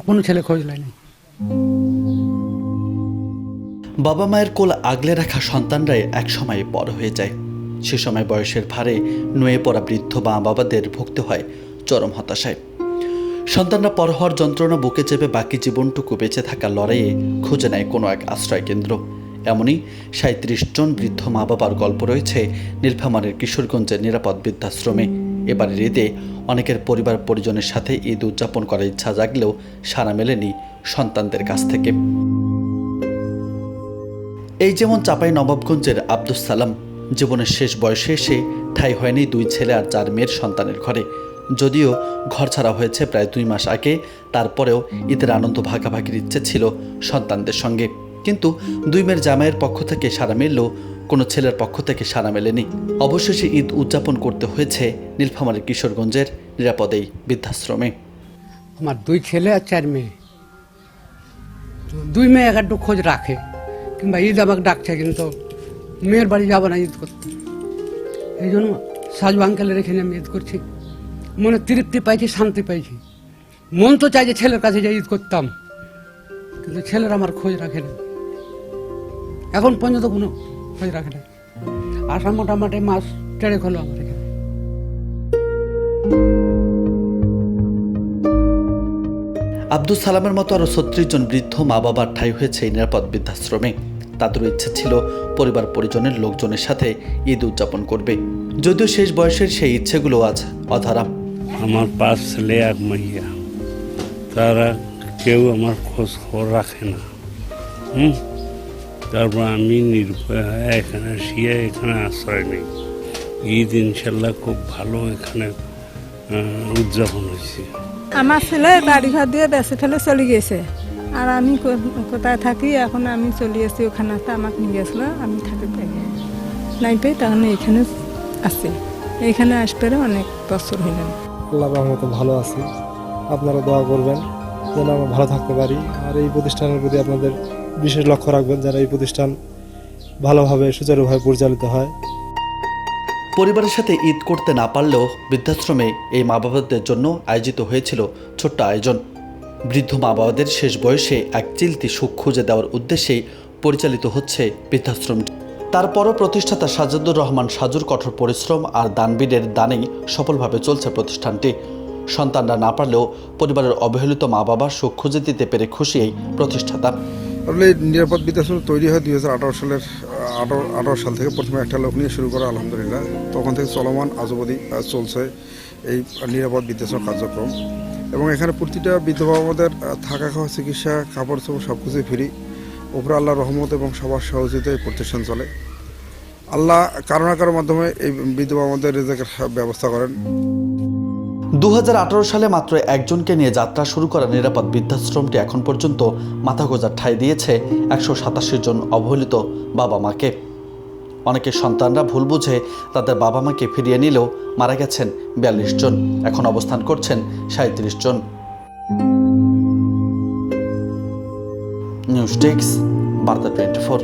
কোনো ছেলে খোঁজ নেয়নি। বাবা মায়ের কোল আগলে রাখা সন্তানরাই একসময় বড় হয়ে যায়। সে সময় বয়সের ভারে নুয়ে পড়া বৃদ্ধ মা বাবাদের ভুগতে হয় চরম হতাশায়। সন্তানরা পর হওয়ার যন্ত্রণা বুকে চেপে বাকি জীবনটুকু বেঁচে থাকার লড়াইয়ে খুঁজে নেয় কোনো এক আশ্রয় কেন্দ্র। এমনই ৩৭ জন বৃদ্ধ মা বাবার গল্প রয়েছে নীলফামারীর কিশোরগঞ্জের নিরাপদ বৃদ্ধাশ্রমে। এবারের ঈদে অনেকের পরিবার পরিজনের সাথে ঈদ উদযাপন করার ইচ্ছা জাগলেও সাড়া মেলেনি সন্তানদের কাছ থেকে। এই যেমন চাঁপাই নবাবগঞ্জের আব্দুস সালাম। জীবনের শেষ বয়সে এসে ঠাঁই হয়নি 2 ছেলে আর 4 মেয়ের সন্তানের ঘরে। যদিও ঘর ছাড়া হয়েছে প্রায় 2 মাস আগে, তারপরেও ঈদের আনন্দ ভাগাভাগির ইচ্ছে ছিল সন্তানদের সঙ্গে। কিন্তু 2 মেয়ের জামাইয়ের পক্ষ থেকে সাড়া মিললেও কোনো ছেলের পক্ষ থেকে সাড়া মেলেনি। অবশেষে ঈদ উদযাপন করতে হয়েছে নীলফামারীর কিশোরগঞ্জের নিরাপদ এই বৃদ্ধাশ্রমে। আমার 2 ছেলে আর 4 মেয়ে। 2 মেয়ে একটু খোঁজ রাখে, কিংবা ঈদ আমাকে ডাকছে, কিন্তু মেয়ের বাড়ি যাবো না ঈদ করতে। এই জন্য সাজু আঙ্কেলের এখানে আমি ঈদ করছি। মনে তৃপ্তি পাইছি, শান্তি পাইছি। মন তো চাই যে ছেলের কাছে যাই ঈদ করতাম, কিন্তু ছেলের আমার খোঁজ রাখে না, এখন পর্যন্ত কোনো খোঁজ রাখে না। আসা মোটামুটি মাস 1.5 হলো আমার এখানে। আব্দুল সালামের মতো আরও 36 জন বৃদ্ধ মা বাবার ঠাঁই হয়েছে এই নিরাপদ বৃদ্ধাশ্রমে। তাদেরও ইচ্ছে ছিল পরিবার পরিজনের লোকজনের সাথে ঈদ উদযাপন করবে, যদিও শেষ বয়সের সেই ইচ্ছেগুলো আজ অধারা। আমার 5 ছেলে 1 মেয়ে, তারা কেউ আমার খোঁজ খবর রাখে না। তারপর আমি নিরুপায় হয়ে এখানে শুয়ে এখানে আশ্রয় নেই। ঈদ ইনশাল্লাহ খুব ভালো এখানে উদযাপন হয়েছে। আমার ছেলে বাড়ি ঘর দিয়ে বেঁচে ফেলে চলে গেছে, আর আমি কোথায় থাকি এখন আমি চলে এসেছি। ওখানে আসতে আমাকে নিয়ে গেছিলো, আমি থাকি নাই পেয়ে তখন এখানে আসছি। এখানে আসতে অনেক বছর হইলেন। আল্লাহ রহমতে ভালো আছি। আপনারা দোয়া করবেন যেন আমরা ভালো থাকতে পারি, আর এই প্রতিষ্ঠানের প্রতি আপনাদের বিশেষ লক্ষ্য রাখবেন যেন এই প্রতিষ্ঠান ভালোভাবে সুচারুভাবে পরিচালিত হয়। পরিবারের সাথে ঈদ করতে না পারলেও বৃদ্ধাশ্রমে এই মা বাবাদের জন্য আয়োজিত হয়েছিল ছোট্ট আয়োজন। বৃদ্ধ মা বাবাদের শেষ বয়সে এক চিলতি সুখ খুঁজে দেওয়ার উদ্দেশ্যেই পরিচালিত হচ্ছে বৃদ্ধাশ্রমটি। তারপরও প্রতিষ্ঠাতা সাজেদুর রহমান সাজুর কঠোর পরিশ্রম আর দানবীরের দানেই সফলভাবে চলছে প্রতিষ্ঠানটি। সন্তানরা না পারলেও পরিবারের অবহেলিত মা বাবার সুখ খুঁজে দিতে পেরে খুশি এই প্রতিষ্ঠাতা। আসলে নিরাপদ বৃদ্ধাশ্রম তৈরি হয় 2018 সাল থেকে। প্রথমে একটা লোক নিয়ে শুরু করা, আলহামদুলিল্লাহ তখন থেকে চলমান আজ অবধি চলছে এই নিরাপদ বৃদ্ধাশ্রম কার্যক্রম। এবং এখানে প্রতিটা বিধবা আমাদের থাকা খাওয়া চিকিৎসা কাপড় চোপড় সব কিছুই ফ্রি। উপরে আল্লাহর রহমত এবং সবার সহযোগিতায় প্রতিষ্ঠান চলে। আল্লাহ কারো না কারোর মাধ্যমে এই বিধবা আমাদের রেজেকের ব্যবস্থা করেন। 2018 সালে মাত্র একজনকে নিয়ে যাত্রা শুরু করা নিরাপদ বৃদ্ধাশ্রমটি এখন পর্যন্ত মাথা গোঁজার ঠাঁই দিয়েছে 187 জন অবহেলিত বাবা মাকে। অনেকের সন্তানরা ভুল বুঝে তাদের বাবা মাকে ফিরিয়ে নিলেও মারা গেছেন 42 জন, এখন অবস্থান করছেন 37 জন। নিউজ ডেস্ক, বার্তা 24।